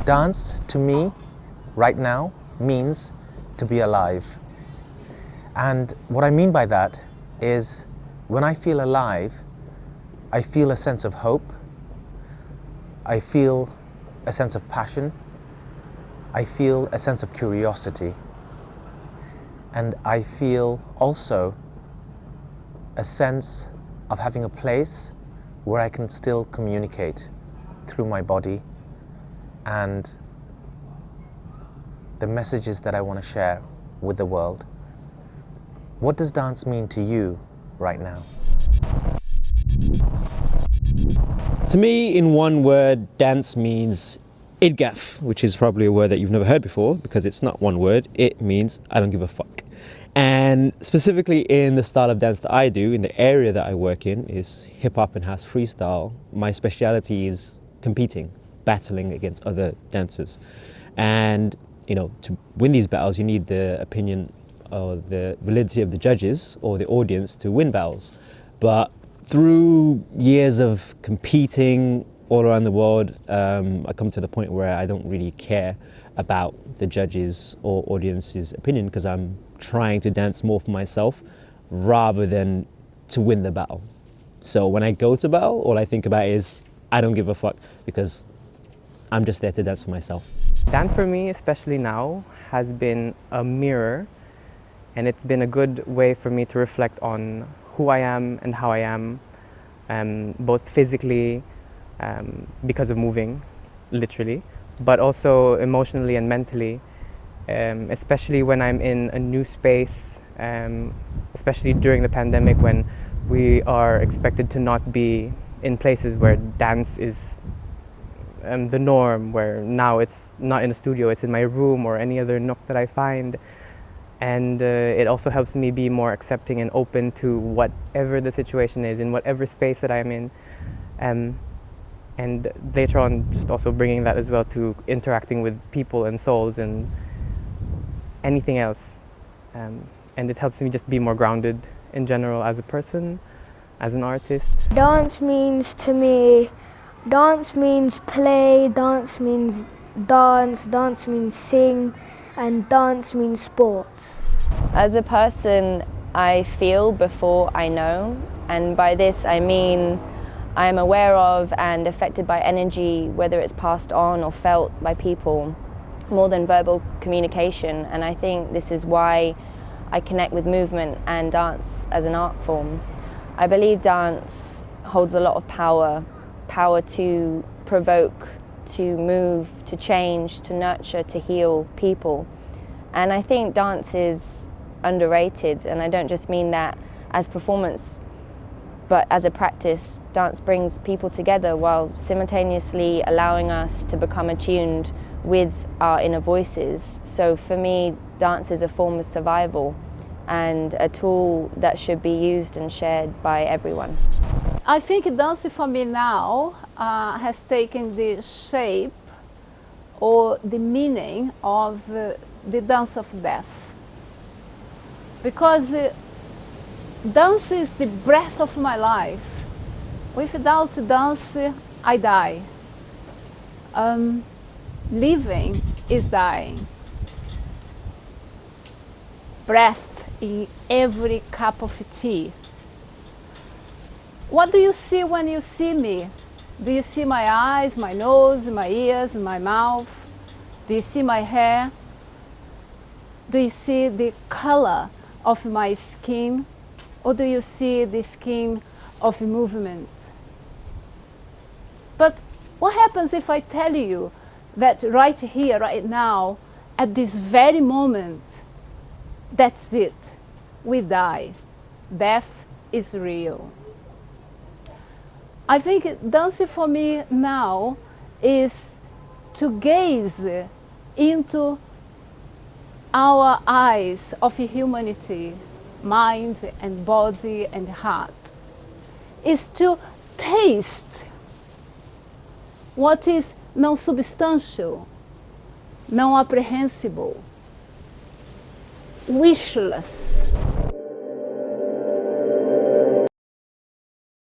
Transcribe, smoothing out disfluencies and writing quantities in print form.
Dance, to me, right now, means to be alive. And what I mean by that is, when I feel alive, I feel a sense of hope, I feel a sense of passion, I feel a sense of curiosity, and I feel also a sense of having a place where I can still communicate through my body and the messages that I want to share with the world. What does dance mean to you right now? To me, in one word, dance means idgaf, which is probably a word that you've never heard before because it's not one word. It means I don't give a fuck. And specifically in the style of dance that I do, in the area that I work in, is hip hop and house freestyle. My speciality is competing, battling against other dancers. And, you know, to win these battles, you need the opinion or the validity of the judges or the audience to win battles. But through years of competing all around the world, I come to the point where I don't really care about the judges or audience's opinion because I'm trying to dance more for myself rather than to win the battle. So when I go to battle, all I think about is I don't give a fuck because I'm just there to dance for myself. Dance for me, especially now, has been a mirror, and it's been a good way for me to reflect on who I am and how I am, both physically, because of moving, literally, but also emotionally and mentally, especially when I'm in a new space, especially during the pandemic when we are expected to not be in places where dance is the norm, where now it's not in a studio, it's in my room or any other nook that I find. And it also helps me be more accepting and open to whatever the situation is, in whatever space that I'm in. And later on, just also bringing that as well to interacting with people and souls and anything else. And it helps me just be more grounded in general as a person, as an artist. Dance means to me, dance means play, dance means dance means sing, and dance means sports. As a person, I feel before I know, and by this I mean I am aware of and affected by energy, whether it's passed on or felt by people, more than verbal communication. And I think this is why I connect with movement and dance as an art form. I believe dance holds a lot of power to provoke, to move, to change, to nurture, to heal people. And I think dance is underrated, and I don't just mean that as performance, but as a practice. Dance brings people together while simultaneously allowing us to become attuned with our inner voices. So for me, dance is a form of survival and a tool that should be used and shared by everyone. I think dance for me now has taken the shape or the meaning of the dance of death. Because dance is the breath of my life. Without dance, I die. Living is dying. Breath in every cup of tea. What do you see when you see me? Do you see my eyes, my nose, my ears, my mouth? Do you see my hair? Do you see the color of my skin? Or do you see the skin of movement? But what happens if I tell you that right here, right now, at this very moment, that's it, we die. Death is real. I think dancing for me now is to gaze into our eyes of humanity, mind and body and heart, is to taste what is non-substantial, non-apprehensible, wishless.